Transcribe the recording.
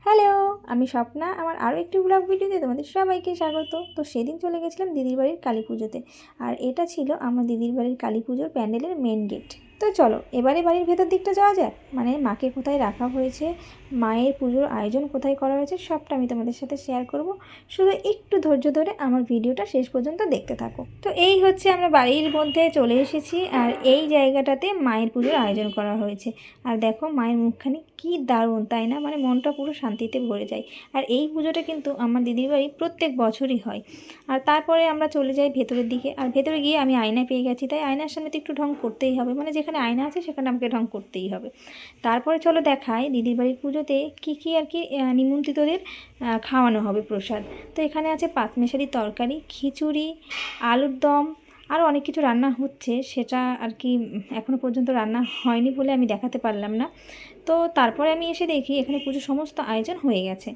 Hello, আমি স্বপ্না। আমার আরও একটি ব্লগ ভিডিওতে তোমাদের সবাইকে স্বাগত। তো সেদিন চলে গেছিলাম দিদির বাড়ির কালী পুজোতে, আর এটা ছিল আমার দিদির বাড়ির কালী পুজোর প্যান্ডেলের মেন গেট। তো চলো এবারে বাড়ির ভেতর দিকটা যাওয়া যাক, মানে মাকে কোথায় রাখা হয়েছে, মায়ের পুজোর আয়োজন কোথায় করা হয়েছে, সবটা আমি তোমাদের সাথে শেয়ার করব। শুধু একটু ধৈর্য ধরে আমার ভিডিওটা শেষ পর্যন্ত দেখতে থাকো। তো এই হচ্ছে আমরা বাড়ির মধ্যে চলে এসেছি, আর এই জায়গাটাতে মায়ের পুজোর আয়োজন করা হয়েছে। আর দেখো মায়ের মুখখানি কি দারুণ, তাই না? মানে মনটা পুরো শান্তিতে ভরে যায়। আর এই পুজোটা কিন্তু আমার দিদির বাড়ি প্রত্যেক বছরই হয়। আর তারপরে আমরা চলে যাই ভেতরের দিকে, আর ভেতরে গিয়ে আমি আয়না পেয়ে গেছি, তাই আয়নার সামনে তো একটু ঢং করতেই হবে, মানে যেখানে আয়না আছে সেখানে আমাকে ঢং করতেই হবে। তারপরে চলো দেখাই দিদির বাড়ির পুজোতে কী কী আর কি নিমন্ত্রিতদের খাওয়ানো হবে প্রসাদ। তো এখানে আছে পাঁচমেশালি তরকারি, খিচুড়ি, আলুর দম, আরও অনেক কিছু রান্না হচ্ছে, সেটা আর কি এখনও পর্যন্ত রান্না হয়নি বলে আমি দেখাতে পারলাম না। তো তারপরে আমি এসে দেখি এখানে পুজোর সমস্ত আয়োজন হয়ে গেছে।